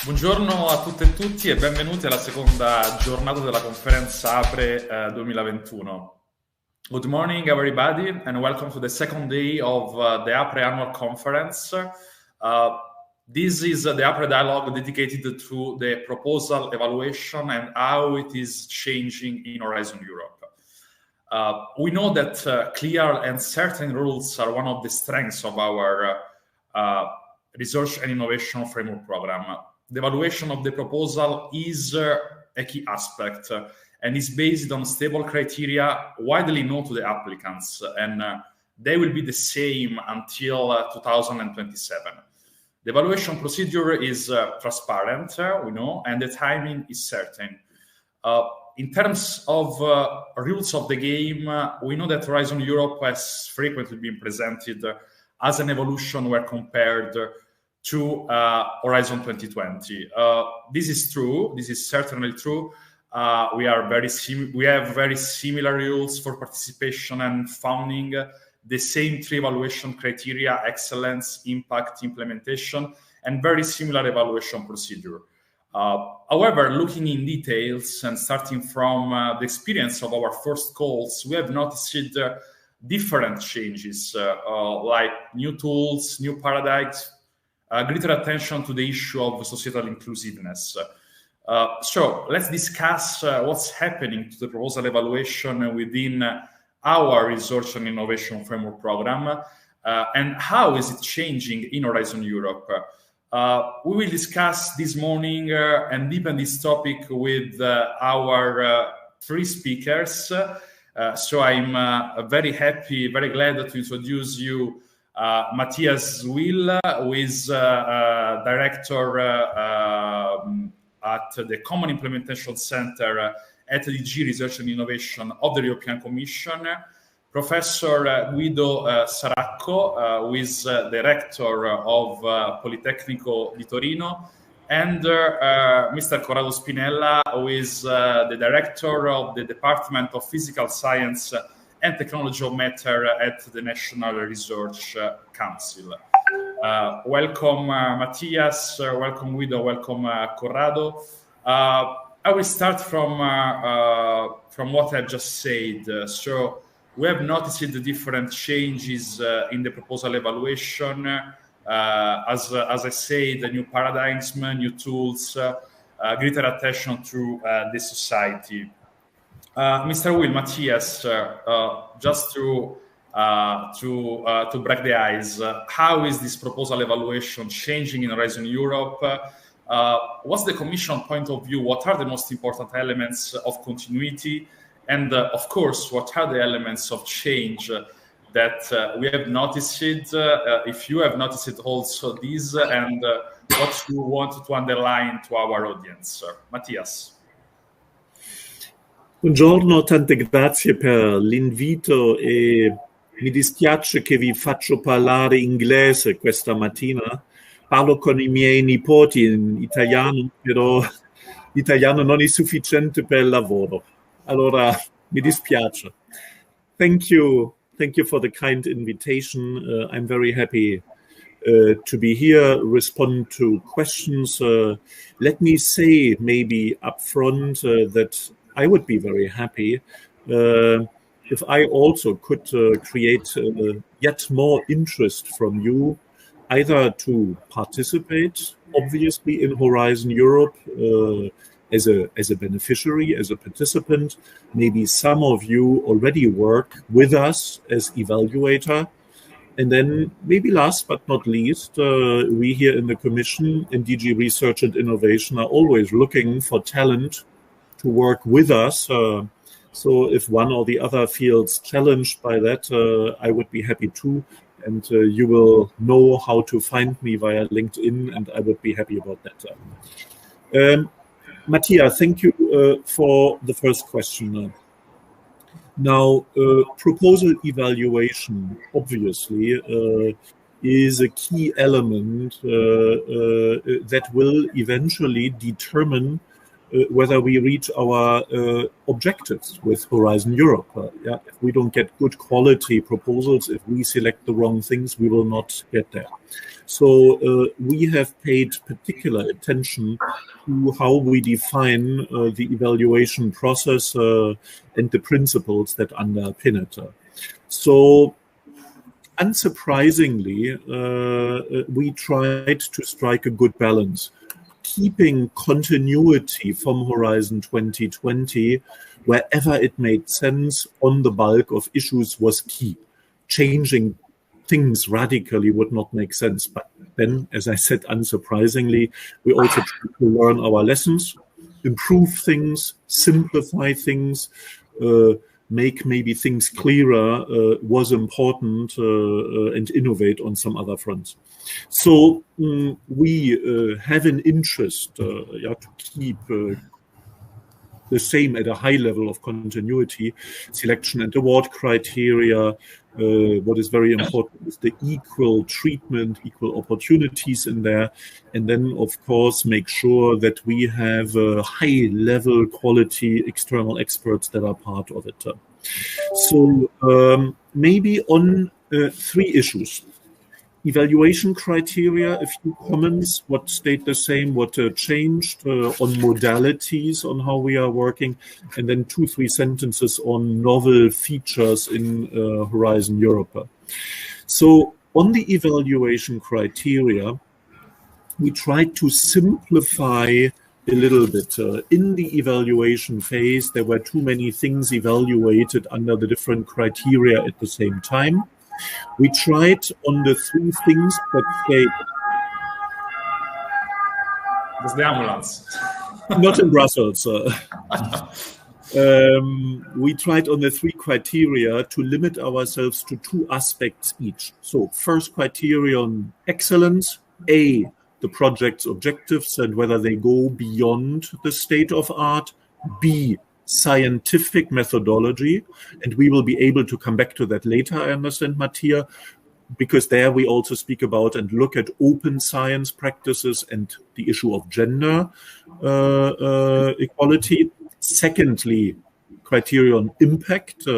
Buongiorno a tutte e tutti e benvenuti alla seconda giornata della Conferenza APRE 2021. Good morning everybody and welcome to the second day of the APRE Annual Conference. This is the APRE dialogue dedicated to the proposal evaluation and how it is changing in Horizon Europe. We know that clear and certain rules are one of the strengths of our Research and Innovation Framework Program. The evaluation of the proposal is a key aspect and is based on stable criteria widely known to the applicants, and they will be the same until 2027. The evaluation procedure is transparent, we know, and the timing is certain. In terms of rules of the game, we know that Horizon Europe has frequently been presented as an evolution where compared to Horizon 2020. This is true. This is certainly true. We have very similar rules for participation and funding, the same three evaluation criteria: excellence, impact, implementation, and very similar evaluation procedure. However, looking in details and starting from the experience of our first calls, we have noticed different changes, like new tools, new paradigms, greater attention to the issue of societal inclusiveness. So let's discuss what's happening to the proposal evaluation within our Research and Innovation Framework Program and how is it changing in Horizon Europe. We will discuss this morning and deepen this topic with our three speakers. So I'm very happy, very glad to introduce you Matthias, who is Director at the Common Implementation Center at DG Research and Innovation of the European Commission, Professor Guido Saracco, who is Director of Politecnico di Torino, and Mr. Corrado Spinella, who is the Director of the Department of Physical Science and Technology of Matter at the National Research Council. Welcome, Matthias. Welcome, Guido. Welcome, Corrado. I will start from what I just said. So we have noticed the different changes in the proposal evaluation. As I said, the new paradigms, new tools, greater attention to the society. Mr. Will, Matthias, just to break the ice, how is this proposal evaluation changing in Horizon Europe? What's the Commission point of view? What are the most important elements of continuity? And of course, what are the elements of change that we have noticed? If you have noticed also these, and what you want to underline to our audience, Matthias. Buongiorno, tante grazie per l'invito e mi dispiace che vi faccio parlare inglese questa mattina. Parlo con I miei nipoti in italiano, però l'italiano non è sufficiente per il lavoro. Allora, mi dispiace. Thank you for the kind invitation. I'm very happy to be here, respond to questions. Let me say maybe up front that I would be very happy if I also could create yet more interest from you, either to participate, obviously, in Horizon Europe as a beneficiary, as a participant. Maybe some of you already work with us as evaluator. And then maybe last but not least, we here in the Commission in DG Research and Innovation are always looking for talent to work with us. So if one or the other feels challenged by that, I would be happy too. And you will know how to find me via LinkedIn, and I would be happy about that. Mattia, thank you for the first question. Now, proposal evaluation, obviously, is a key element that will eventually determine whether we reach our objectives with Horizon Europe. If we don't get good quality proposals, if we select the wrong things, we will not get there. So we have paid particular attention to how we define the evaluation process and the principles that underpin it. So unsurprisingly, we tried to strike a good balance, keeping continuity from Horizon 2020 wherever it made sense on the bulk of issues was key. Changing things radically would not make sense. But then, as I said, unsurprisingly, we also try to learn our lessons, improve things, simplify things, make maybe things clearer was important, and innovate on some other fronts. So we have an interest to keep the same at a high level of continuity, selection and award criteria. What is very important is the equal treatment, equal opportunities in there. And then, of course, make sure that we have high-level quality external experts that are part of it. So maybe on 3 issues. Evaluation criteria, a few comments, what stayed the same, what changed, on modalities, on how we are working, and then 2-3 sentences on novel features in Horizon Europe. So on the evaluation criteria, we tried to simplify a little bit. In the evaluation phase, there were too many things evaluated under the different criteria at the same time. We tried on the 3 things that stay. That's the ambulance. Not in Brussels. We tried on the 3 criteria to limit ourselves to 2 aspects each. So first criterion, excellence. A, the project's objectives and whether they go beyond the state of art. B, scientific methodology, and we will be able to come back to that later, I understand, Mattia, because there we also speak about and look at open science practices and the issue of gender equality. Secondly, criterion impact.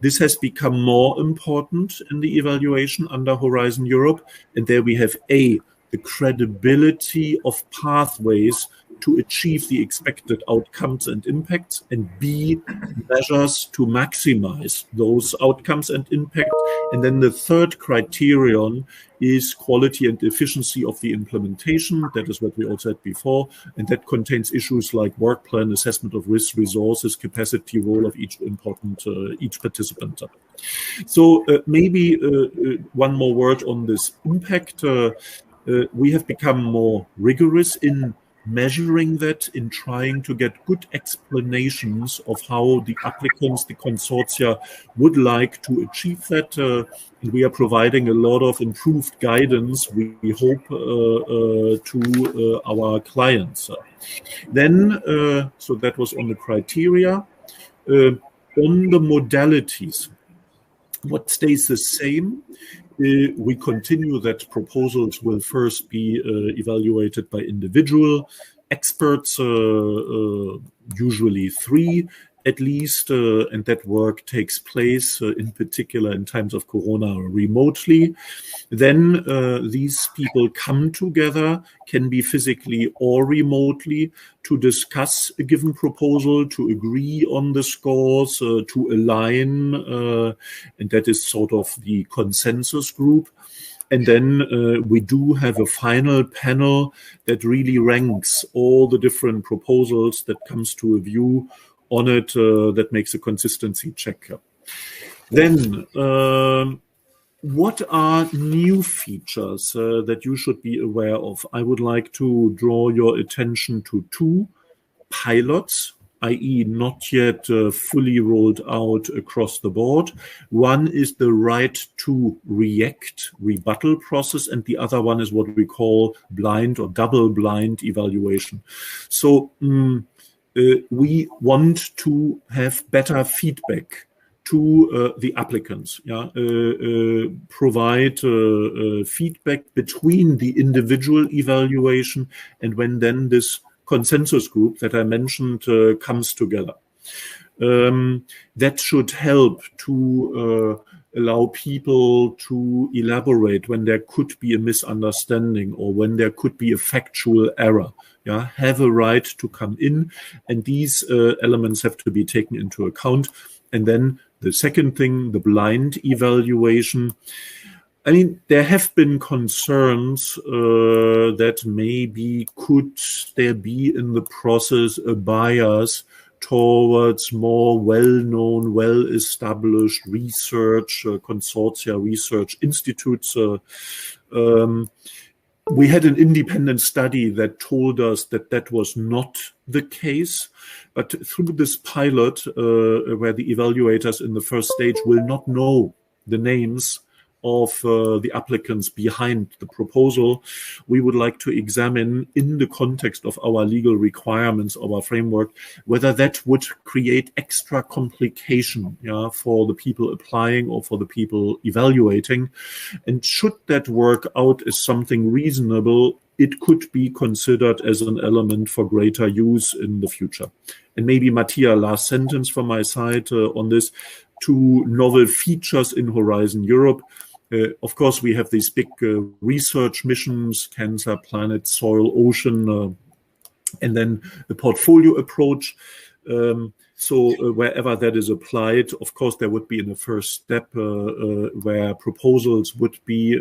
This has become more important in the evaluation under Horizon Europe, and there we have A, the credibility of pathways to achieve the expected outcomes and impacts, and B, measures to maximize those outcomes and impact. And then the third criterion is quality and efficiency of the implementation. That is what we also said before, and that contains issues like work plan, assessment of risk, resources, capacity, role of each participant. So maybe one more word on this impact. We have become more rigorous in measuring that, in trying to get good explanations of how the applicants, the consortia, would like to achieve that. And we are providing a lot of improved guidance, we hope, to our clients. Then, so that was on the criteria. On the modalities, what stays the same? We continue that proposals will first be evaluated by individual experts, usually 3 at least, and that work takes place in particular in times of Corona remotely. Then these people come together, can be physically or remotely, to discuss a given proposal, to agree on the scores, to align, and that is sort of the consensus group. And then we do have a final panel that really ranks all the different proposals that comes to a view on it, that makes a consistency check. Then, what are new features that you should be aware of? I would like to draw your attention to 2 pilots, i.e. not yet fully rolled out across the board. One is the right to react rebuttal process, and the other one is what we call blind or double blind evaluation. So we want to have better feedback to the applicants, provide feedback between the individual evaluation and when then this consensus group that I mentioned comes together. That should help to allow people to elaborate when there could be a misunderstanding or when there could be a factual error. Yeah, have a right to come in, and these elements have to be taken into account. And then the second thing, the blind evaluation. I mean, there have been concerns that maybe could there be in the process a bias towards more well-known, well-established research, consortia research institutes. We had an independent study that told us that that was not the case. But through this pilot, where the evaluators in the first stage will not know the names of the applicants behind the proposal, we would like to examine in the context of our legal requirements, our framework, whether that would create extra complication, yeah, for the people applying or for the people evaluating. And should that work out as something reasonable, it could be considered as an element for greater use in the future. And maybe, Mattia, last sentence from my side on this, 2 novel features in Horizon Europe. Of course, we have these big research missions, Cancer, Planet, Soil, Ocean, and then the portfolio approach. So wherever that is applied, of course, there would be in the first step where proposals would be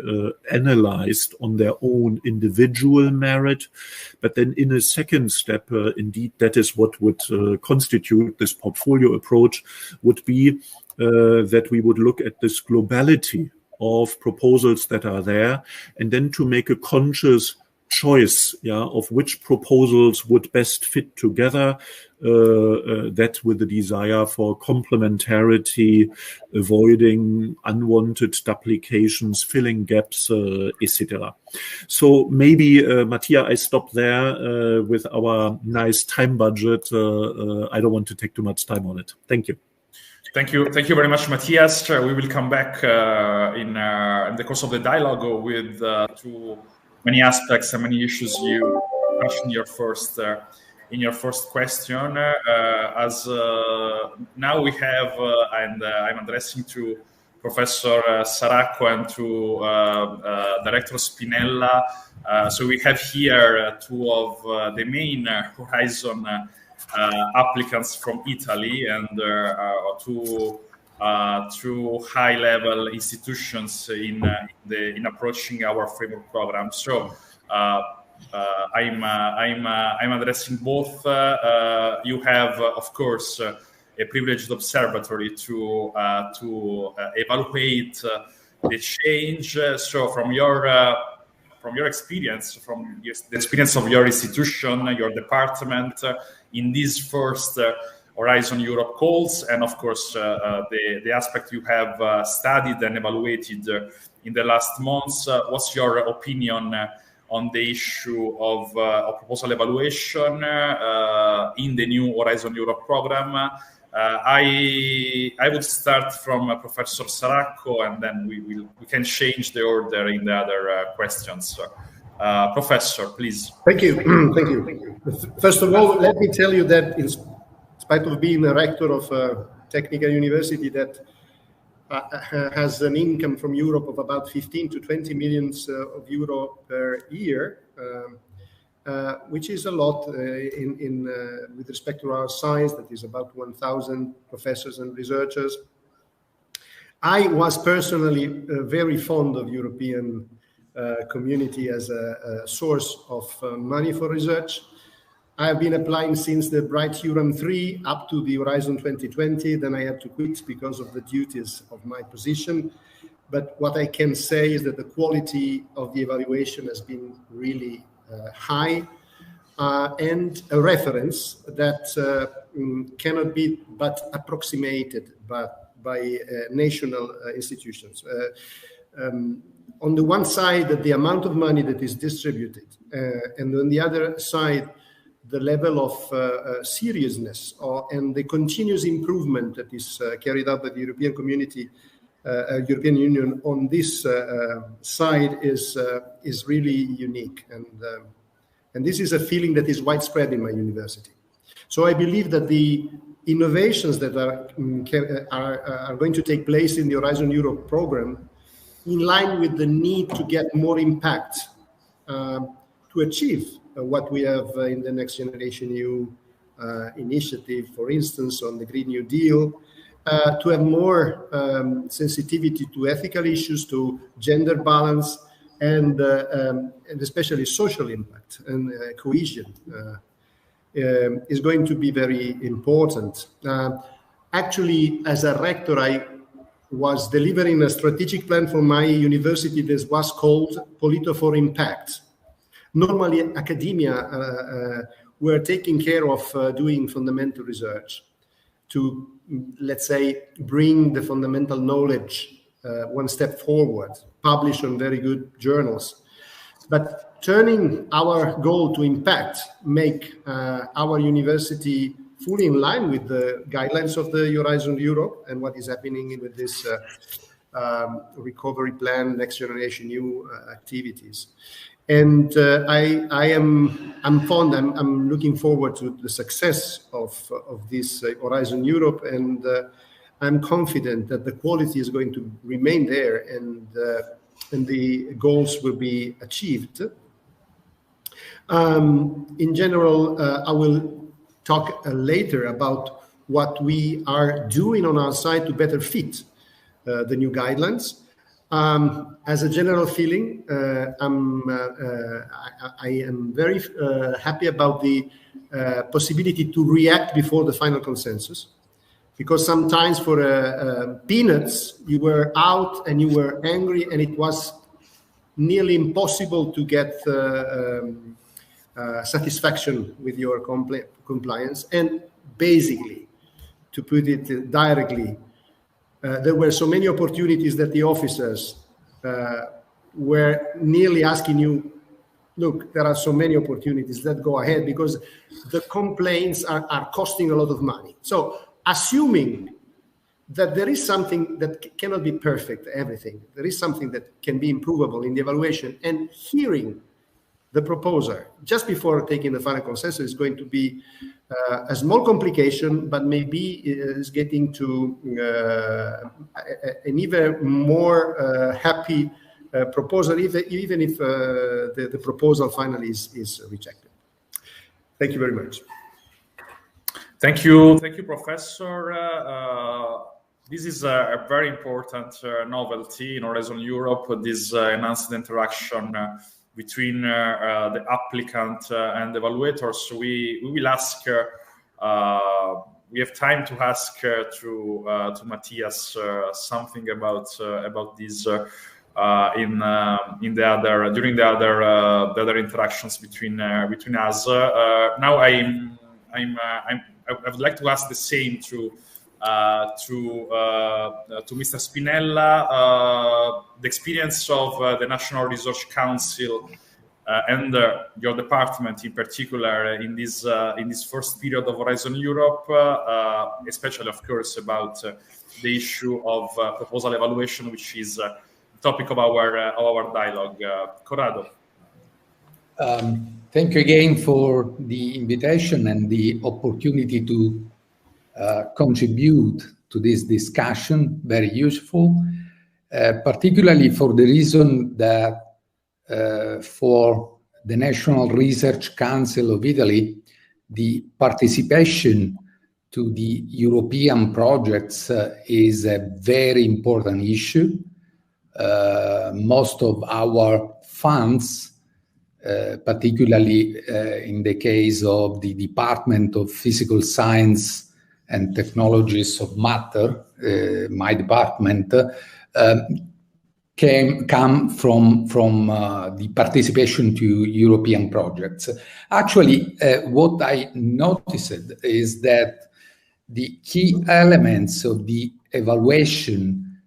analyzed on their own individual merit. But then in a second step, indeed, that is what would constitute this portfolio approach, would be that we would look at this globality of proposals that are there, and then to make a conscious choice, yeah, of which proposals would best fit together, that with the desire for complementarity, avoiding unwanted duplications, filling gaps, etc. So maybe, Mattia, I stop there with our nice time budget. I don't want to take too much time on it. Thank you. Thank you very much, Matthias. We will come back in the course of the dialogue with to many aspects and many issues you mentioned in your first question. As now we have, and I'm addressing to Professor Saracco and to Director Spinella. So we have here 2 of the main Horizon applicants from Italy, and 2 high-level institutions in approaching our framework program. So I'm addressing both. You have, of course, a privileged observatory to evaluate the change. So from your experience, from the experience of your institution, your department, in these first Horizon Europe calls, and of course the aspect you have studied and evaluated in the last months, what's your opinion on the issue of proposal evaluation in the new Horizon Europe program? I would start from Professor Saracco, and then we can change the order in the other questions. Professor, please. Thank you. Thank you. First of all, let me tell you that in spite of being a rector of a technical university that has an income from Europe of about 15 to 20 million of euro per year, which is a lot with respect to our size, that is about 1,000 professors and researchers. I was personally very fond of European community as a source of money for research. I've been applying since the Bright Huron 3 up to the Horizon 2020. Then I had to quit because of the duties of my position. But what I can say is that the quality of the evaluation has been really high, and a reference that cannot be but approximated by national institutions. On the one side, the amount of money that is distributed, and on the other side, the level of seriousness and the continuous improvement that is carried out by the European community, European Union on this side is really unique. And And this is a feeling that is widespread in my university. So I believe that the innovations that are going to take place in the Horizon Europe program, in line with the need to get more impact to achieve what we have in the Next Generation EU initiative, for instance, on the Green New Deal, to have more sensitivity to ethical issues, to gender balance, and especially social impact and cohesion is going to be very important. Actually, as a rector, I was delivering a strategic plan for my university that was called Polito for Impact. Normally, academia were taking care of doing fundamental research to, let's say, bring the fundamental knowledge one step forward, publish on very good journals. But turning our goal to impact, make our university fully in line with the guidelines of the Horizon Europe and what is happening with this recovery plan, Next Generation EU activities. And I'm looking forward to the success of this Horizon Europe, and I'm confident that the quality is going to remain there, and the goals will be achieved. In general, I will talk later about what we are doing on our side to better fit the new guidelines. As a general feeling, I am very happy about the possibility to react before the final consensus, because sometimes for peanuts, you were out and you were angry, and it was nearly impossible to get satisfaction with your compliance. And basically, to put it directly, there were so many opportunities that the officers were nearly asking you, look, there are so many opportunities, let's go ahead, because the complaints are costing a lot of money. So assuming that there is something that cannot be perfect, everything, there is something that can be improvable in the evaluation, and hearing the proposer just before taking the final consensus is going to be a small complication, but maybe is getting to an even more happy proposal, even if the proposal finally is rejected. Thank you very much. Thank you, Professor. This is a very important novelty in Horizon Europe, this enhanced interaction between the applicant and the evaluators. We will ask, we have time to ask to Matthias something about this during the other interactions between us. Now I would like to ask the same to Mr. Spinella, the experience of the National Research Council and your department in particular in this first period of Horizon Europe, especially, of course, about the issue of proposal evaluation, which is the topic of our dialogue. Corrado. Thank you again for the invitation and the opportunity to contribute to this discussion. Very useful, particularly for the reason that for the National Research Council of Italy, the participation to the European projects is a very important issue. Most of our funds, particularly in the case of the Department of Physical Science and Technologies of Matter, my department, come from the participation to European projects. Actually, what I noticed is that the key elements of the evaluation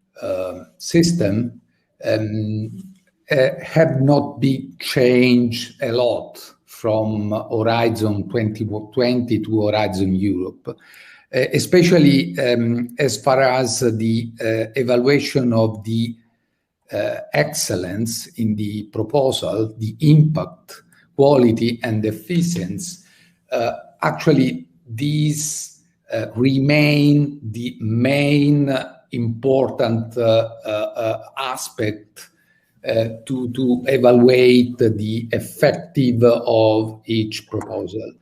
system have not been changed a lot from Horizon 2020 to Horizon Europe. Especially as far as the evaluation of the excellence in the proposal, the impact quality and efficiency, actually these remain the main important aspect to evaluate the effective of each proposal.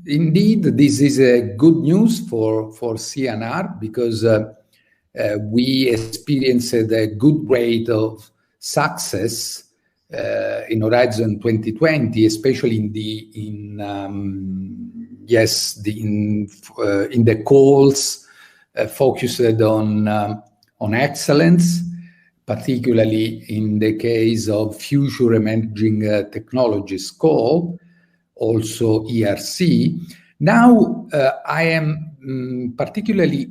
Indeed, this is good news for CNR because we experienced a good rate of success in Horizon 2020, especially in the calls focused on excellence, particularly in the case of future emerging technologies call, also ERC. Now, I am particularly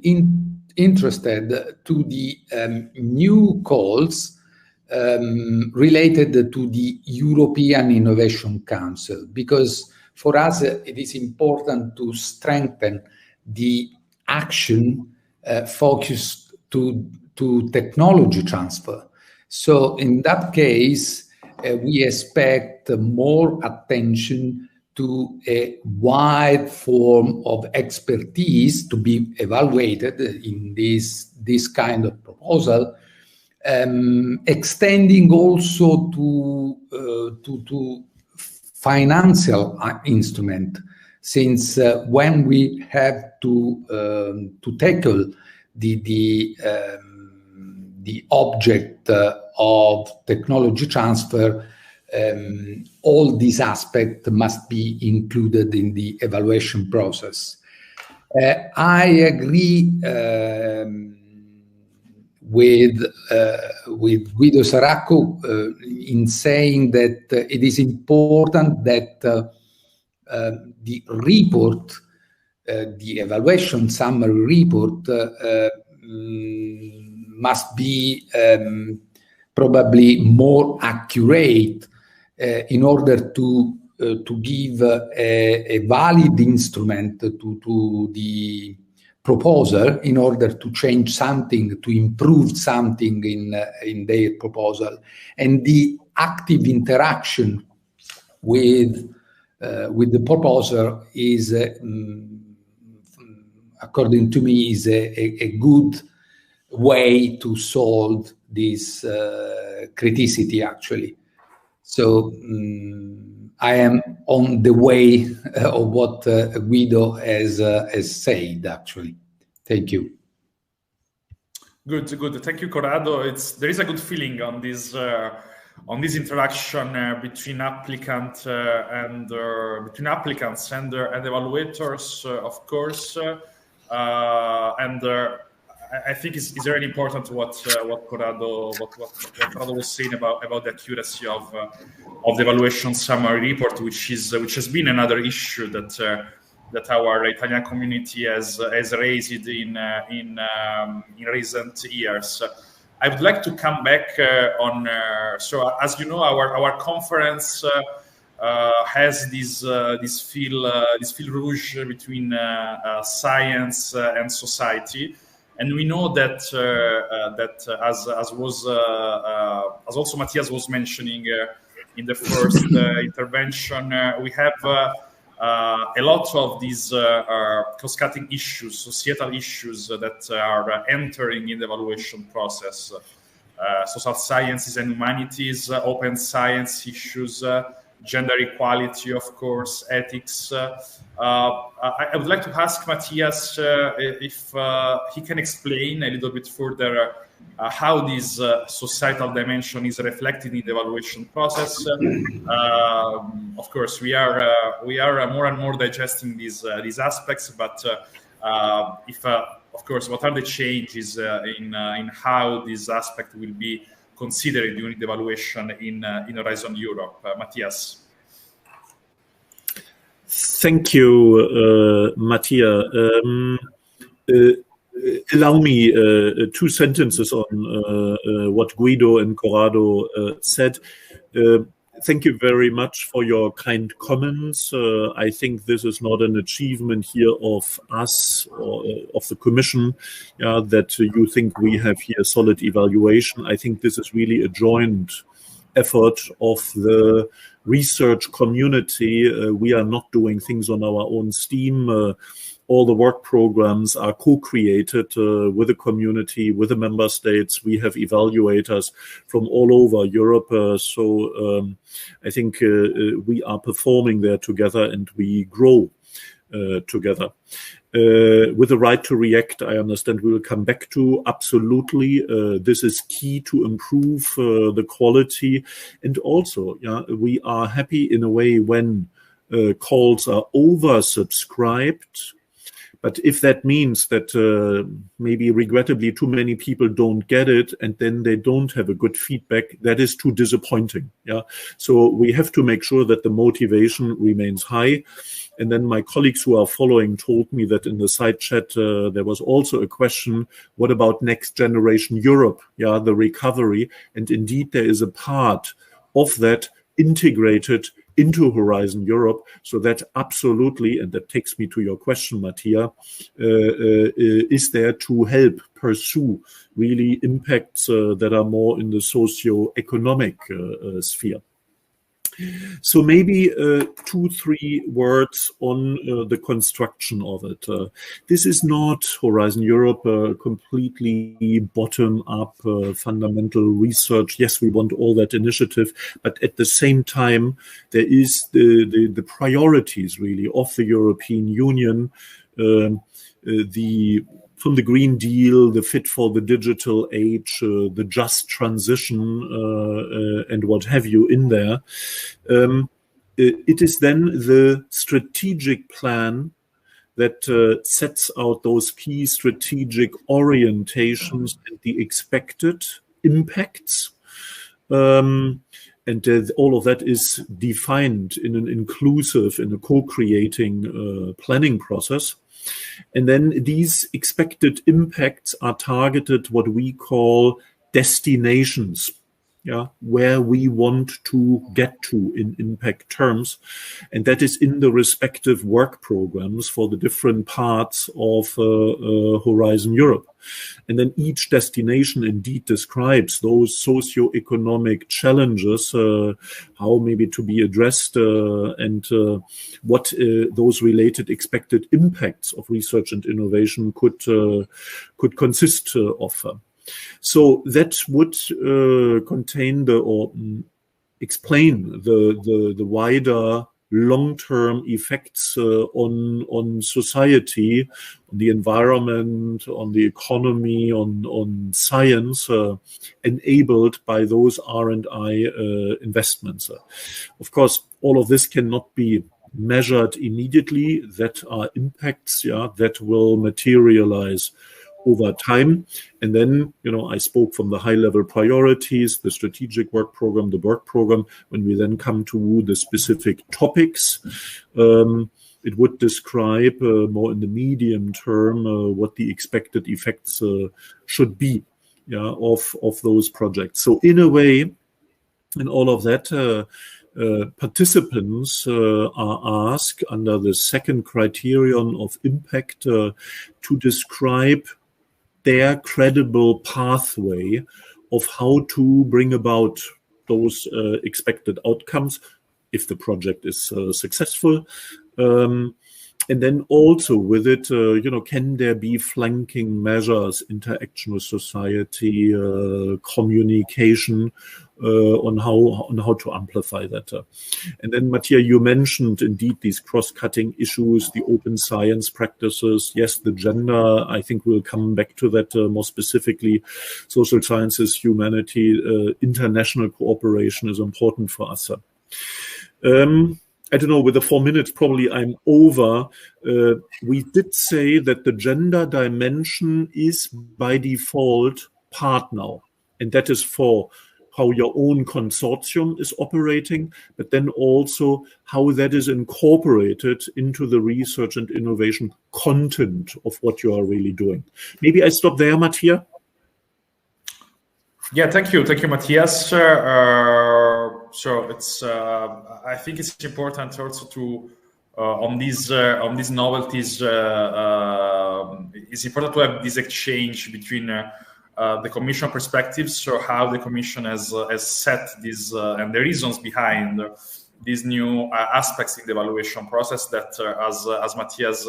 interested to the new calls related to the European Innovation Council, because for us it is important to strengthen the action focused to technology transfer. So in that case, we expect more attention to a wide form of expertise to be evaluated in this kind of proposal, extending also to financial instrument, since when we have to tackle the object of technology transfer, all these aspects must be included in the evaluation process. I agree with Guido Saracco in saying that it is important that the report, the evaluation summary report, must be probably more accurate in order to give a valid instrument to the proposal in order to change something, to improve something in their proposal. And the active interaction with the proposer is, according to me, is a good way to solve this criticity, actually. So I am on the way of what Guido has said, actually. Thank you. Good. Thank you, Corrado. There is a good feeling on this interaction between applicants and evaluators, of course, and I think it's very important what Corrado was saying about the accuracy of the evaluation summary report, which has been another issue that our Italian community has raised in recent years. I would like to come back on. So, as you know, our conference has this fil rouge between science and society. And we know that as also Matthias was mentioning in the first intervention, we have a lot of these cross-cutting issues, societal issues that are entering in the evaluation process. Social sciences and humanities, open science issues, gender equality, of course, ethics. I would like to ask Matthias if he can explain a little bit further how this societal dimension is reflected in the evaluation process. Of course, we are more and more digesting these aspects, but of course, what are the changes in how this aspect will be considered during the evaluation in Horizon Europe? Matthias. Thank you, Mattia. Allow me 2 sentences on what Guido and Corrado said. Thank you very much for your kind comments. I think this is not an achievement here of us or of the Commission, that you think we have here solid evaluation. I think this is really a joint effort of the research community. We are not doing things on our own steam. All the work programs are co-created with the community, with the member states. We have evaluators from all over Europe. I think we are performing there together and we grow together. With the right to react, I understand we will come back to. Absolutely, this is key to improve the quality. And also, we are happy in a way when calls are oversubscribed. But if that means that maybe regrettably too many people don't get it and then they don't have a good feedback, that is too disappointing. So we have to make sure that the motivation remains high. And then my colleagues who are following told me that in the side chat there was also a question, what about Next Generation Europe? The recovery. And indeed there is a part of that integrated into Horizon Europe, so that absolutely, and that takes me to your question, Mattia, is there to help pursue really impacts that are more in the socio-economic sphere. So maybe 2-3 words on the construction of it. This is not Horizon Europe, completely bottom-up fundamental research. Yes, we want all that initiative, but at the same time, there is the priorities really of the European Union, from the Green Deal, the Fit for the Digital Age, the Just Transition, and what have you in there. It is then the strategic plan that sets out those key strategic orientations and the expected impacts. And all of that is defined in an inclusive, in a co-creating planning process. And then these expected impacts are targeted what we call destinations, where we want to get to in impact terms. And that is in the respective work programs for the different parts of Horizon Europe. And then each destination indeed describes those socio-economic challenges, how maybe to be addressed, and what those related expected impacts of research and innovation could consist of. So that would contain or explain the wider long-term effects on society, on the environment, on the economy, on science, enabled by those R&I investments. Of course, all of this cannot be measured immediately. That are impacts, that will materialize over time. And then, I spoke from the high-level priorities, the strategic work program, the work program. When we then come to the specific topics, it would describe more in the medium term what the expected effects should be of those projects. So in a way, in all of that, participants are asked under the second criterion of impact to describe their credible pathway of how to bring about those expected outcomes if the project is successful. And then also with it, can there be flanking measures, interaction with society, communication, on how to amplify that. And then, Mattia, you mentioned indeed these cross-cutting issues, the open science practices. Yes, the gender, I think we'll come back to that more specifically. Social sciences, humanity, international cooperation is important for us. I don't know, with the 4 minutes, probably I'm over. We did say that the gender dimension is by default part now. And that is for how your own consortium is operating, but then also how that is incorporated into the research and innovation content of what you are really doing. Maybe I stop there, Mattia. Yeah, thank you, Matthias. So it's I think it's important also to on these novelties. It's important to have this exchange between the Commission perspectives, so how the Commission has set these and the reasons behind these new aspects in the evaluation process that, as Matthias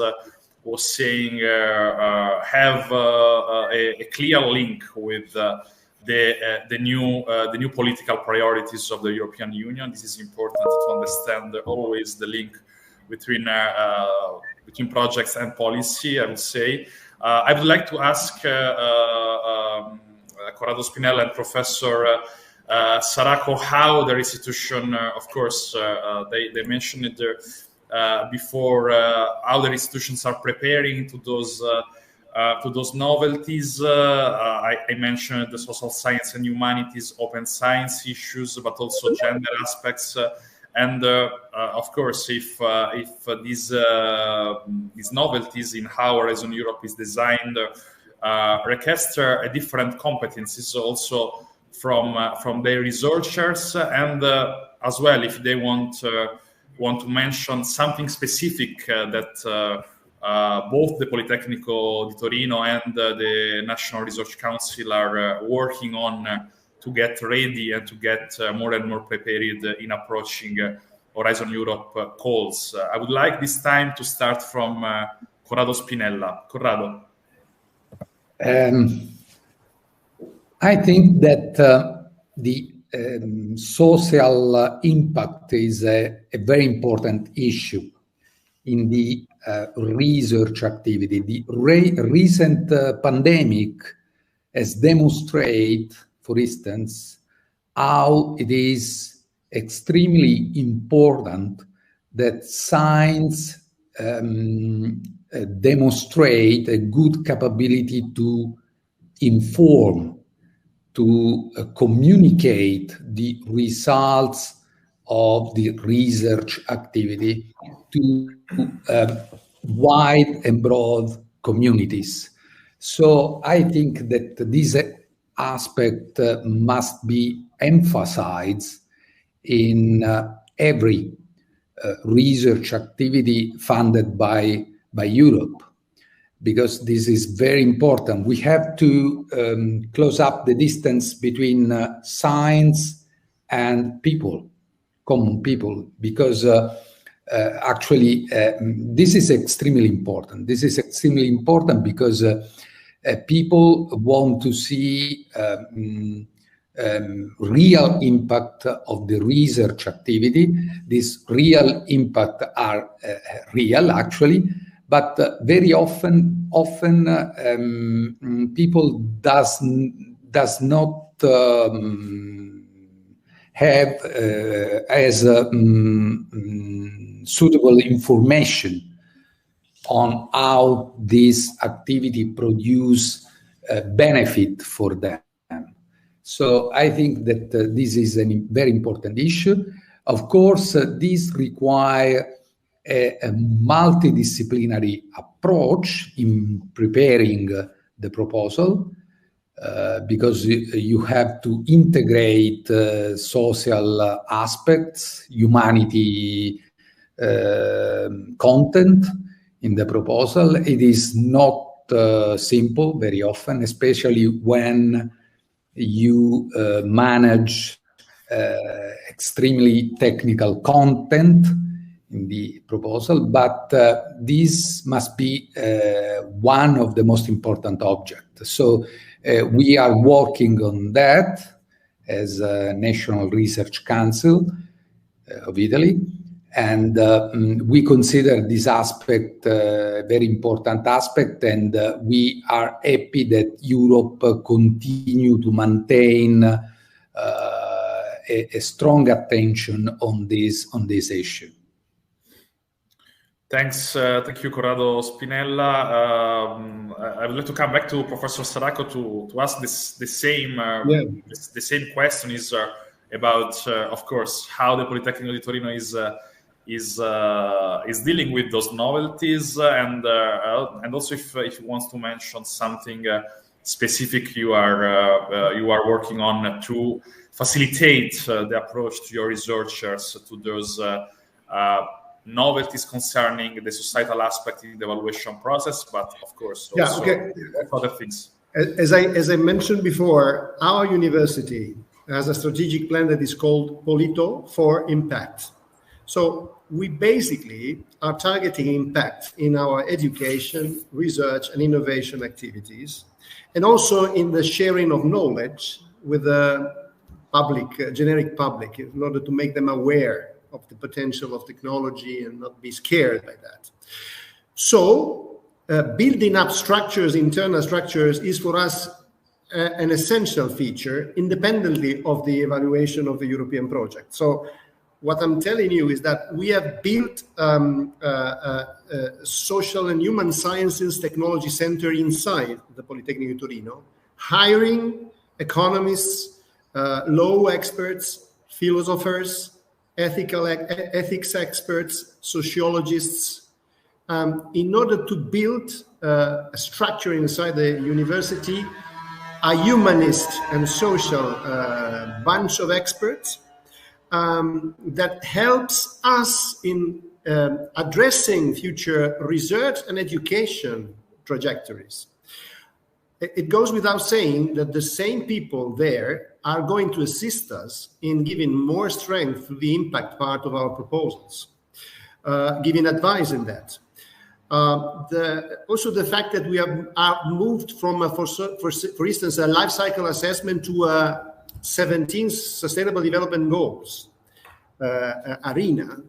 was saying, have a clear link with the new political priorities of the European Union. This is important to understand always the link between projects and policy, I would say. I would like to ask Corrado Spinella and Professor Saracco how their institution, of course, they mentioned it before, how their institutions are preparing to those novelties. I mentioned the social science and humanities, open science issues, but also gender aspects. And of course, if these novelties in how Horizon Europe is designed require a different competencies also from their researchers, and as well if they want to mention something specific that both the Politecnico di Torino and the National Research Council are working on to get ready and to get more and more prepared in approaching Horizon Europe calls. I would like this time to start from Corrado Spinella. Corrado. I think that the social impact is a very important issue in the research activity. The recent pandemic has demonstrated, for instance, how it is extremely important that science demonstrate a good capability to inform, to communicate the results of the research activity to wide and broad communities. So I think that this aspect must be emphasized in every research activity funded by Europe, because this is very important. We have to close up the distance between science and people, common people, because actually this is extremely important. This is extremely important because people want to see real impact of the research activity. These real impact are real, actually, but very often people does not have as suitable information on how this activity produce benefit for them. So I think that this is a very important issue. Of course, this requires a multidisciplinary approach in preparing the proposal, because you have to integrate social aspects, humanity content in the proposal. It is not simple very often, especially when you manage extremely technical content in the proposal, but this must be one of the most important objects. So we are working on that as a National Research Council of Italy, and we consider this aspect a very important aspect, and we are happy that Europe continue to maintain a strong attention on this issue. Thanks, thank you, Corrado Spinella. I would like to come back to Professor Saracco to ask the same question is about, of course, how the Politecnico di Torino is dealing with those novelties, and also if you want to mention something specific you are working on to facilitate the approach to your researchers to those novelties concerning the societal aspect in the evaluation process, but of course also other things. As I mentioned before, our university has a strategic plan that is called Polito for Impact. So we basically are targeting impact in our education, research, and innovation activities, and also in the sharing of knowledge with the public, generic public, in order to make them aware of the potential of technology and not be scared by that. So building up structures, internal structures, is for us an essential feature, independently of the evaluation of the European project. So what I'm telling you is that we have built social and human sciences technology center inside the Politecnico Torino, hiring economists, law experts, philosophers, ethics experts, sociologists, in order to build a structure inside the university, a humanist and social bunch of experts that helps us in addressing future research and education trajectories. It goes without saying that the same people there are going to assist us in giving more strength to the impact part of our proposals, giving advice in that. Also the fact that we have moved from, for instance, a life cycle assessment to 17 Sustainable Development Goals arena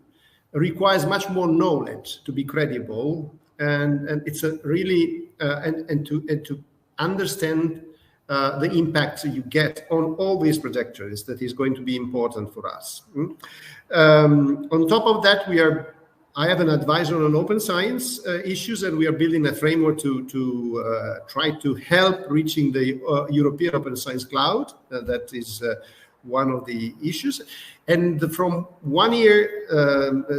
requires much more knowledge to be credible, and it's a really and to understand the impact you get on all these trajectories that is going to be important for us. On top of that, I have an advisor on open science issues, and we are building a framework to try to help reaching the European Open Science Cloud. That is one of the issues. And from 1 year,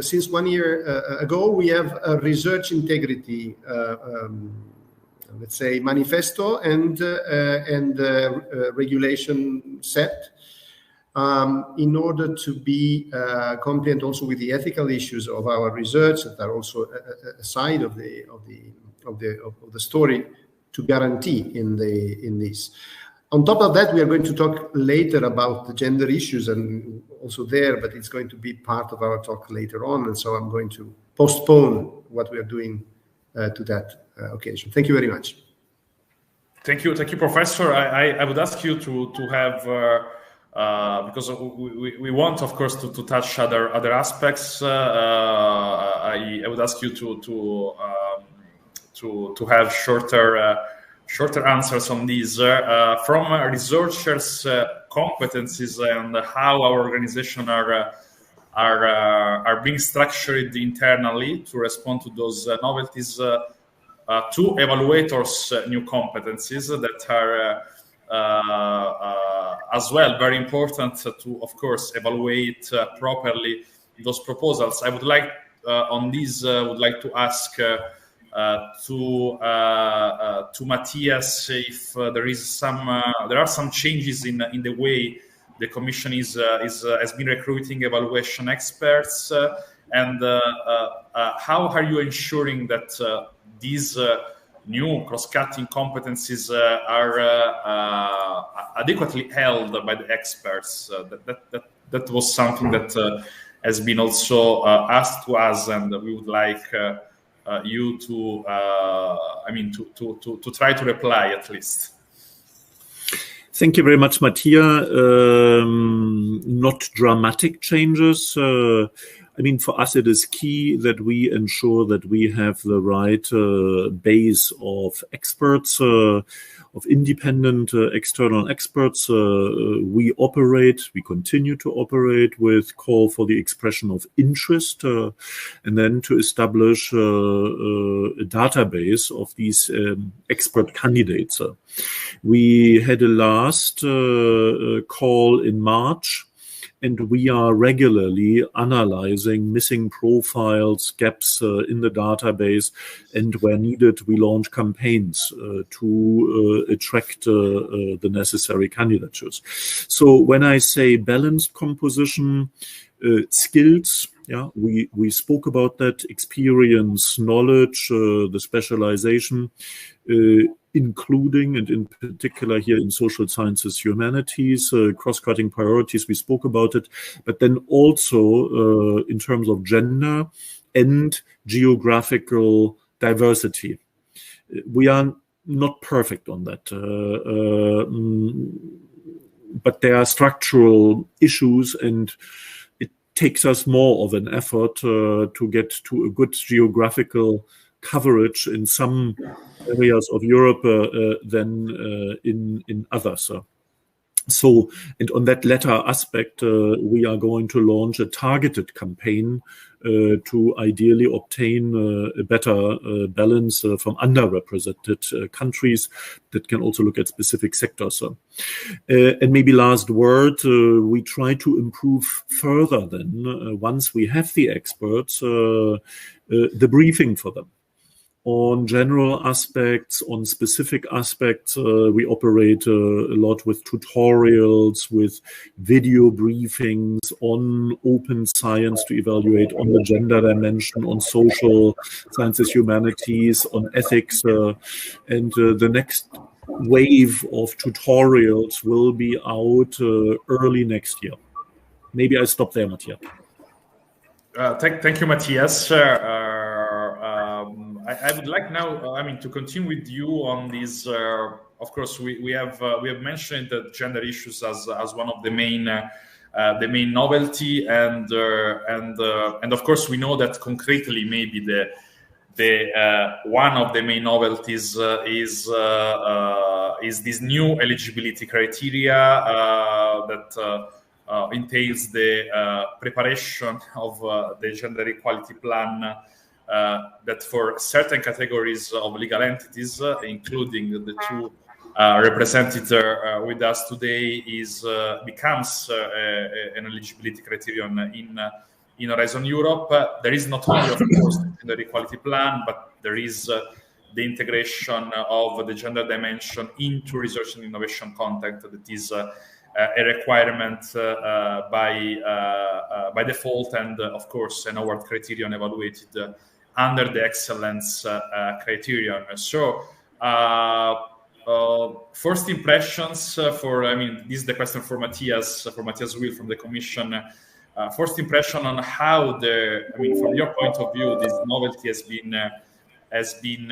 since 1 year ago, we have a research integrity, let's say, manifesto and regulation set. In order to be compliant also with the ethical issues of our research that are also a side of the story to guarantee in this. On top of that, we are going to talk later about the gender issues and also there, but it's going to be part of our talk later on, and so I'm going to postpone what we are doing to that occasion. Thank you very much. Thank you, Professor. I would ask you to have. Because we want, of course, to touch other aspects. I would ask you to have shorter answers on these from researchers' competencies and how our organization are being structured internally to respond to those novelties. To evaluators' new competencies that are. As well, very important to, of course, evaluate properly those proposals. I would like on these would like to ask to Matthias if there are some changes in the way the Commission has been recruiting evaluation experts, and how are you ensuring that these new cross-cutting competencies are adequately held by the experts? That was something that has been also asked to us, and we would like you to, to try to reply at least. Thank you very much, Mattia. Not dramatic changes. For us, it is key that we ensure that we have the right base of experts, of independent external experts. We continue to operate with call for the expression of interest, and then to establish a database of these expert candidates. We had a last call in March, and we are regularly analyzing missing profiles, gaps in the database, and where needed, we launch campaigns to attract the necessary candidatures. So when I say balanced composition, skills. Yeah, we spoke about that, experience, knowledge, the specialization, including and in particular here in social sciences, humanities, cross-cutting priorities, we spoke about it, but then also in terms of gender and geographical diversity. We are not perfect on that, but there are structural issues, and it takes us more of an effort to get to a good geographical coverage in some areas of Europe than in others. So, and on that latter aspect, we are going to launch a targeted campaign to ideally obtain a better balance from underrepresented countries that can also look at specific sectors. And maybe last word, we try to improve further then, once we have the experts, the briefing for them. On general aspects, on specific aspects, we operate a lot with tutorials, with video briefings on open science to evaluate on the gender dimension, on social sciences, humanities, on ethics. And the next wave of tutorials will be out early next year. Maybe I stop there, Mattia. Thank you, Matthias. I would like now, to continue with you on this. Of course, we have mentioned that gender issues as one of the main novelty, and of course we know that concretely maybe the one of the main novelties is this new eligibility criteria that entails the preparation of the gender equality plan. That for certain categories of legal entities, including the two represented with us today, becomes an eligibility criterion in Horizon Europe. There is not only, of course, the gender equality plan, but there is the integration of the gender dimension into research and innovation content that is a requirement by default, and of course an award criterion evaluated under the excellence criterion. So first impressions this is the question for Matthias Will from the Commission. First impression on how from your point of view, this novelty has been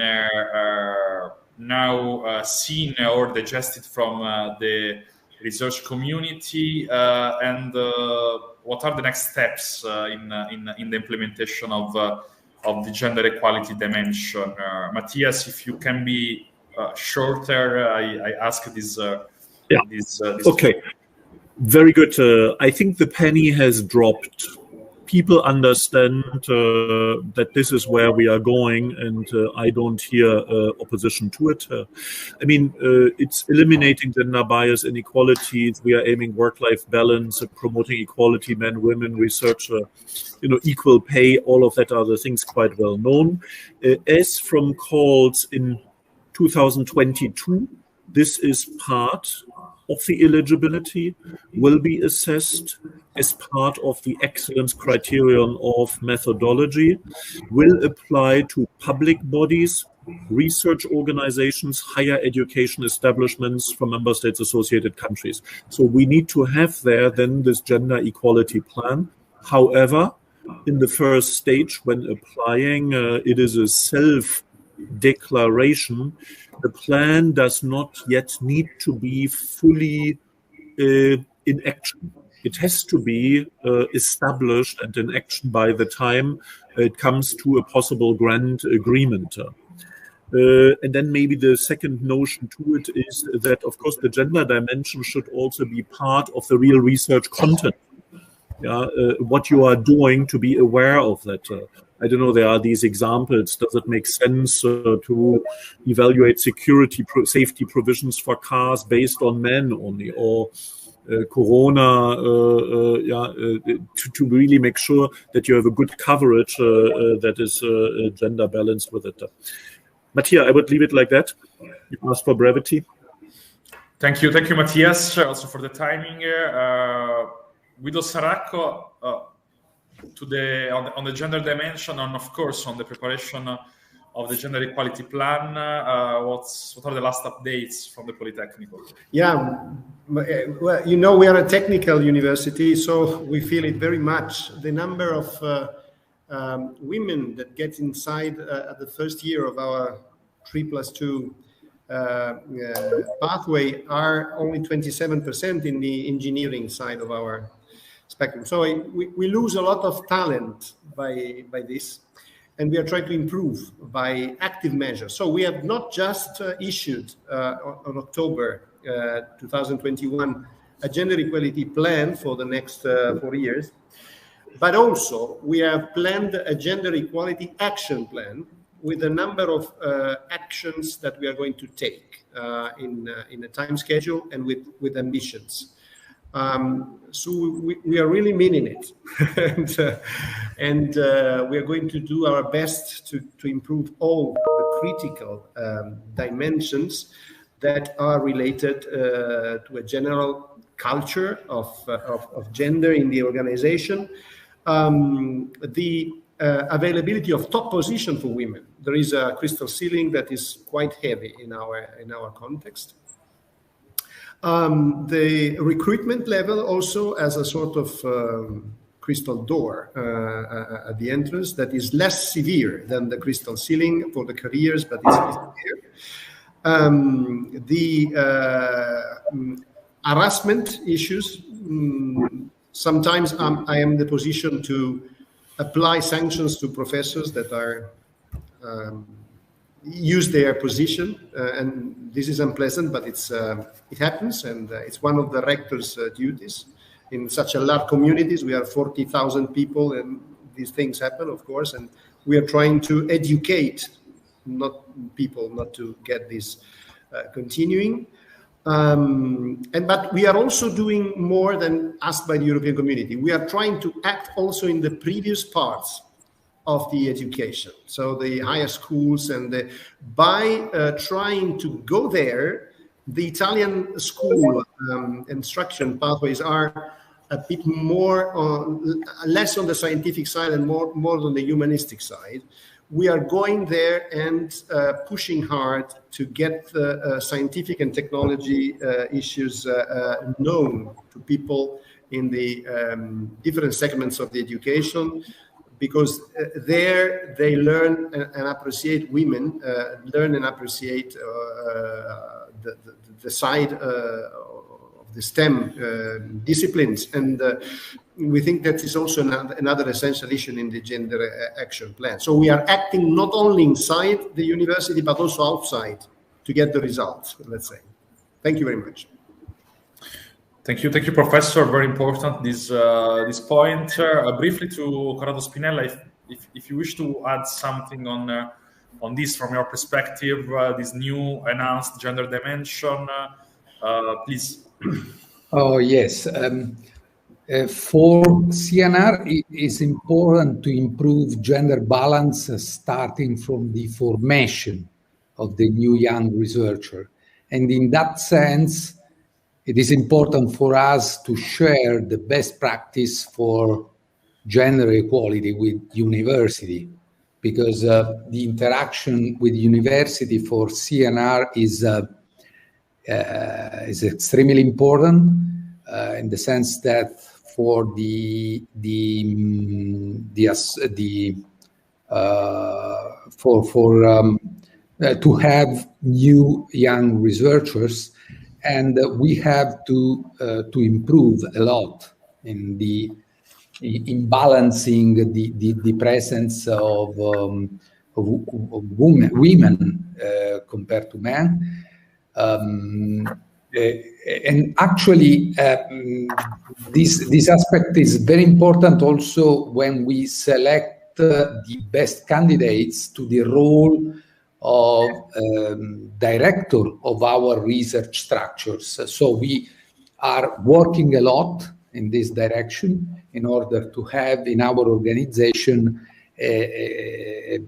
now seen or digested from the research community, and what are the next steps in the implementation of the gender equality dimension. Matthias, if you can be shorter, I ask this. Okay, very good. I think the penny has dropped. People understand that this is where we are going, and I don't hear opposition to it. It's eliminating gender bias, inequalities. We are aiming work-life balance, promoting equality, men, women, research, equal pay. All of that are the things quite well known. As from calls in 2022, this is part of the eligibility, will be assessed as part of the excellence criterion of methodology, will apply to public bodies, research organizations, higher education establishments from member states, associated countries. So we need to have there then this gender equality plan. However, in the first stage, when applying, it is a self-declaration. The plan does not yet need to be fully in action. It has to be established and in action by the time it comes to a possible grant agreement. And then maybe the second notion to it is that, of course, the gender dimension should also be part of the real research content. What you are doing, to be aware of that. I don't know, there are these examples. Does it make sense to evaluate safety provisions for cars based on men only, or Corona, to really make sure that you have a good coverage that is gender balanced with it. Mattia, I would leave it like that. You asked for brevity. Thank you, Matthias, also for the timing. Guido Saracco, on the gender dimension, and of course on the preparation of the gender equality plan. What are the last updates from the Politecnico? Yeah, well, you know, we are a technical university, so we feel it very much. The number of women that get inside at the first year of our 3+2 pathway are only 27% in the engineering side of our spectrum. So we lose a lot of talent by this, and we are trying to improve by active measures. So we have not just issued on October 2021 a gender equality plan for the next 4 years, but also we have planned a gender equality action plan with a number of actions that we are going to take in a time schedule and with ambitions. So we are really meaning it, and we are going to do our best to improve all the critical dimensions that are related to a general culture of gender in the organization. The availability of top position for women. There is a crystal ceiling that is quite heavy in our context. The recruitment level also as a sort of crystal door at the entrance that is less severe than the crystal ceiling for the careers, but it's severe. The harassment issues. Sometimes I am in the position to apply sanctions to professors that are use their position, and this is unpleasant, but it happens, and it's one of the rector's duties. In such a large communities, we are 40,000 people, and these things happen, of course, and we are trying to educate not to get this continuing. But we are also doing more than asked by the European community. We are trying to act also in the previous parts of the education, so the higher schools, and by trying to go there, the Italian school instruction pathways are a bit more less on the scientific side and more on the humanistic side. We are going there and pushing hard to get the scientific and technology issues known to people in the different segments of the education, because there they learn and appreciate women, learn and appreciate the side of the STEM disciplines. And we think that is also another essential issue in the gender action plan. So we are acting not only inside the university, but also outside to get the results, let's say. Thank you very much. Thank you, Professor. Very important this point. Briefly to Corrado Spinella, if you wish to add something on this from your perspective, this new announced gender dimension, please. Oh yes, for CNR it is important to improve gender balance starting from the formation of the new young researcher, and in that sense, it is important for us to share the best practice for gender equality with university, because the interaction with university for CNR is extremely important in the sense that for to have new young researchers. And we have to improve a lot in balancing the presence of women compared to men. And actually, this aspect is very important also when we select the best candidates to the role of director of our research structures. So we are working a lot in this direction in order to have in our organization a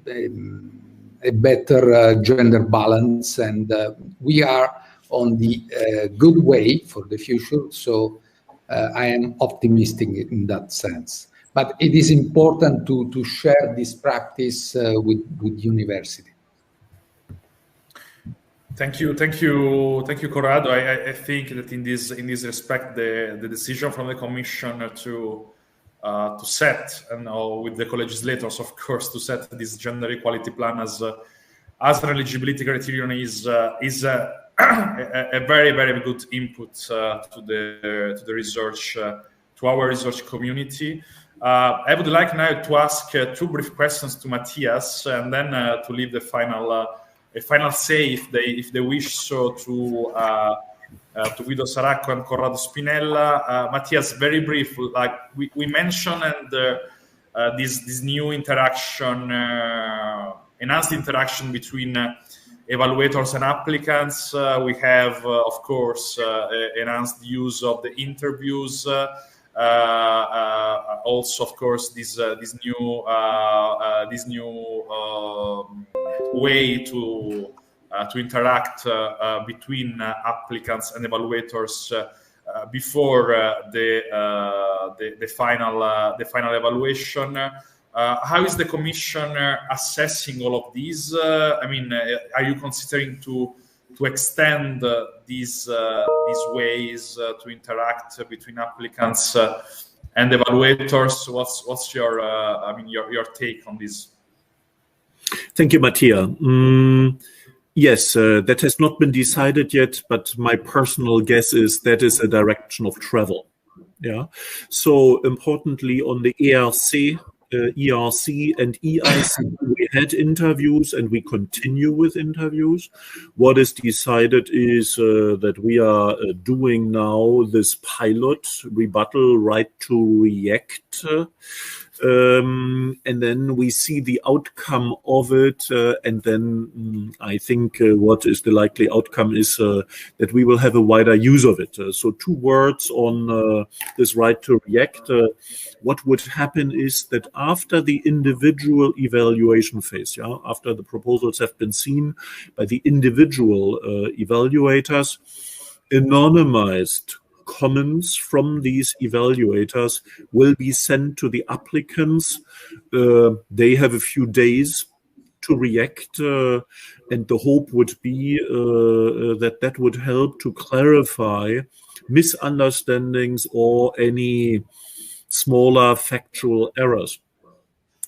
better gender balance, and we are on the good way for the future. So I am optimistic in that sense. but it is important to share this practice with university. Thank you, Corrado. I think that in this respect, the decision from the Commission to set, and with the co-legislators, of course, to set this gender equality plan as an eligibility criterion is a very, very good input to the research, to our research community. I would like now to ask two brief questions to Matthias, and then to leave the final say, if they wish so, to Guido Saracco and Corrado Spinella. Matthias, very brief, like we mentioned, and this new interaction, enhanced interaction between evaluators and applicants. We have, of course, enhanced use of the interviews. Also, of course, this new way to interact between applicants and evaluators before the final evaluation. How is the Commission assessing all of these? I mean, are you considering to extend these ways to interact between applicants and evaluators? What's your your take on this? Thank you, Mattia. Yes, that has not been decided yet, but my personal guess is that is a direction of travel. Yeah. So importantly, on the ERC and EIC, we had interviews and we continue with interviews. What is decided is that we are doing now this pilot rebuttal right to react. And then we see the outcome of it, and then I think what is the likely outcome is that we will have a wider use of it. So 2 words on this right to react. What would happen is that after the individual evaluation phase, after the proposals have been seen by the individual evaluators, anonymized comments from these evaluators will be sent to the applicants. They have a few days to react, and the hope would be that would help to clarify misunderstandings or any smaller factual errors.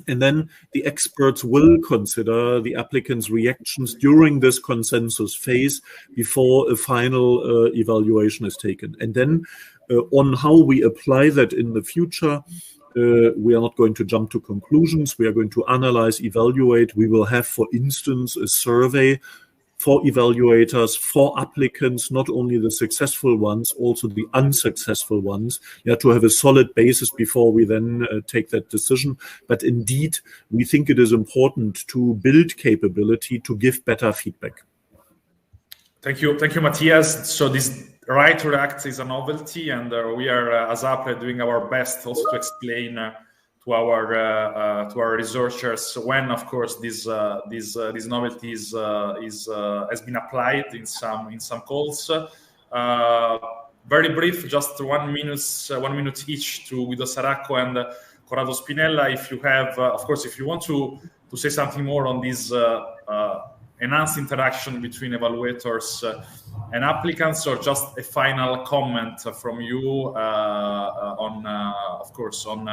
And then the experts will consider the applicants' reactions during this consensus phase before a final evaluation is taken. And then on how we apply that in the future, we are not going to jump to conclusions. We are going to analyze, evaluate. We will have, for instance, a survey for evaluators, for applicants, not only the successful ones, also the unsuccessful ones, to have a solid basis before we then take that decision. But indeed, we think it is important to build capability to give better feedback. Thank you, Matthias. So this right to react is a novelty, and we are, as APRE, doing our best also to explain to our researchers when, of course, this novelty has been applied in some calls. Very brief, just 1 minute each to Guido Saracco and Corrado Spinella. If you have, of course, if you want to say something more on this enhanced interaction between evaluators and applicants, or just a final comment from you on, of course, on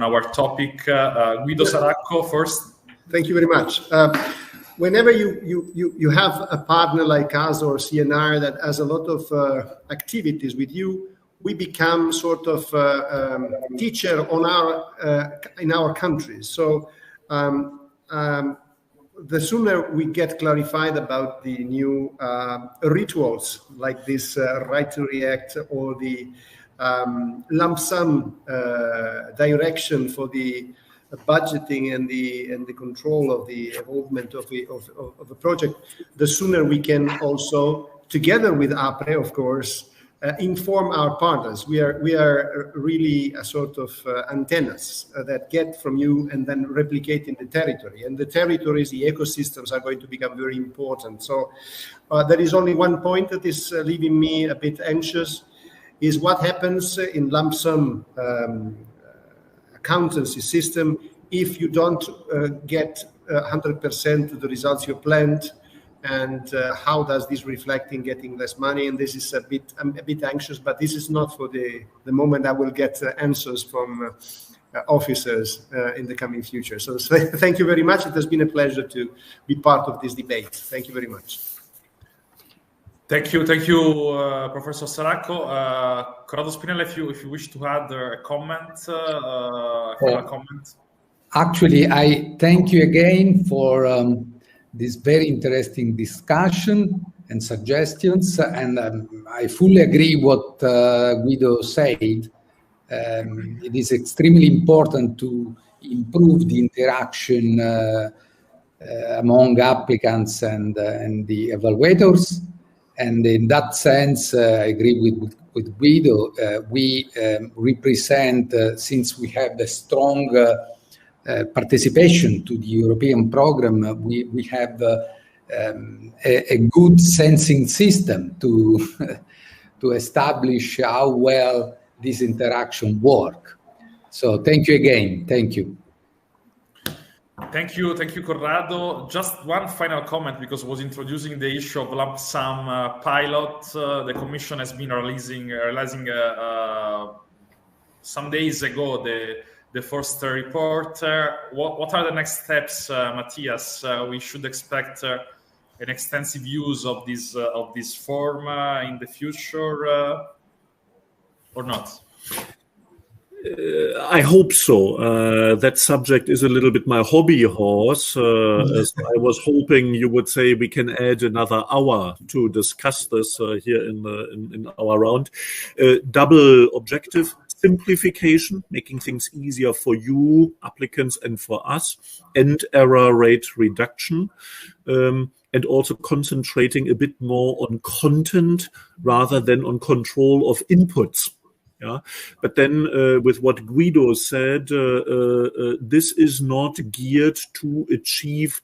our topic. Guido Saracco first. Thank you very much. Whenever you have a partner like us or CNR that has a lot of activities with you, we become sort of teacher on in our countries. So the sooner we get clarified about the new rituals like this right to react, or the lump sum direction for the budgeting and the control of the involvement of the project, the sooner we can also, together with APRE, of course, inform our partners. We are really a sort of antennas that get from you and then replicate in the territory. And the territories, the ecosystems are going to become very important. So there is only one point that is leaving me a bit anxious, is what happens in lump sum accountancy system if you don't get 100% of the results you planned, and how does this reflect in getting less money? And this is I'm a bit anxious, but this is not for the moment. I will get answers from officers in the coming future. So thank you very much. It has been a pleasure to be part of this debate. Thank you very much. Thank you, Professor Saracco. Corrado Spinella, if you wish to add a comment, Actually, I thank you again for this very interesting discussion and suggestions, and I fully agree what Guido said. It is extremely important to improve the interaction among applicants and the evaluators. And in that sense, I agree with Guido. We represent, since we have a strong participation to the European program, we have a good sensing system to establish how well this interaction work. So thank you again. Thank you. Thank you, Corrado. Just one final comment, because I was introducing the issue of lump sum pilot. The Commission has been releasing some days ago the first report. What are the next steps, Matthias? We should expect an extensive use of this form in the future, or not? I hope so. That subject is a little bit my hobby horse. As I was hoping you would say we can add another hour to discuss this here in our round. Double objective: simplification, making things easier for you, applicants, and for us, and error rate reduction. And also concentrating a bit more on content rather than on control of inputs. Yeah, but then with what Guido said, this is not geared to achieve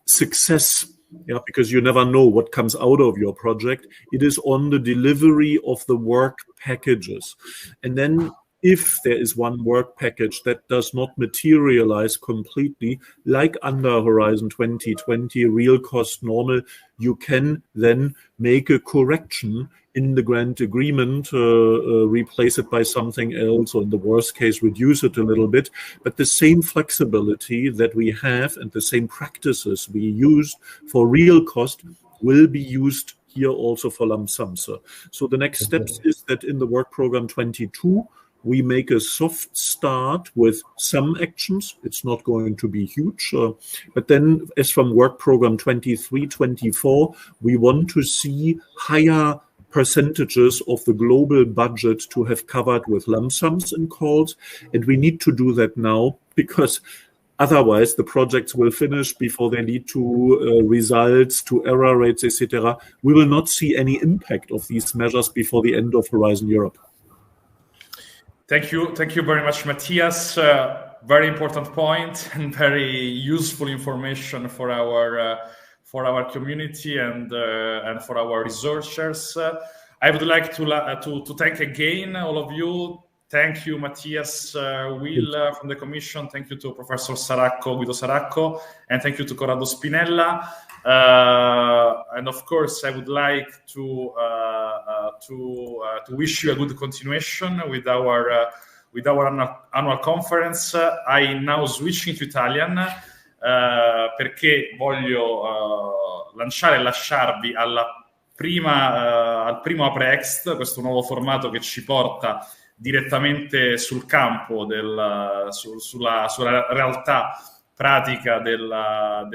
success. Yeah, because you never know what comes out of your project. It is on the delivery of the work packages. And then if there is one work package that does not materialize completely, like under Horizon 2020, real cost normal, you can then make a correction in the grant agreement, replace it by something else, or in the worst case, reduce it a little bit. But the same flexibility that we have and the same practices we used for real cost will be used here also for lump sums. So the next steps is that in the work program 22, we make a soft start with some actions. It's not going to be huge. But then as from work program 23, 24, we want to see higher percentages of the global budget to have covered with lump sums and calls. And we need to do that now, because otherwise the projects will finish before they lead to results, to error rates, etc. We will not see any impact of these measures before the end of Horizon Europe. Thank you very much, Matthias. Very important point and very useful information for our community and for our researchers. I would like to thank again all of you. Thank you, Matthias, Will from the Commission. Thank you to Professor Saracco, Guido Saracco, and thank you to Corrado Spinella. And of course, I would like to wish you a good continuation with our annual conference. I now switch into Italian perché voglio lanciare e lasciarvi al primo APRE-Ext, questo nuovo formato che ci porta direttamente sul campo, sulla realtà pratica della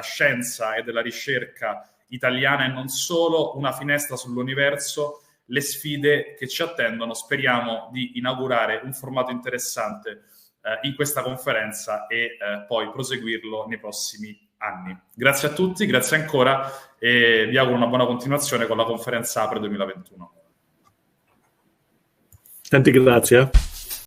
scienza e della ricerca italiana e non solo, una finestra sull'universo, le sfide che ci attendono. Speriamo di inaugurare un formato interessante in questa conferenza e poi proseguirlo nei prossimi anni. Grazie a tutti, grazie ancora e vi auguro una buona continuazione con la conferenza APRE 2021. Tante grazie.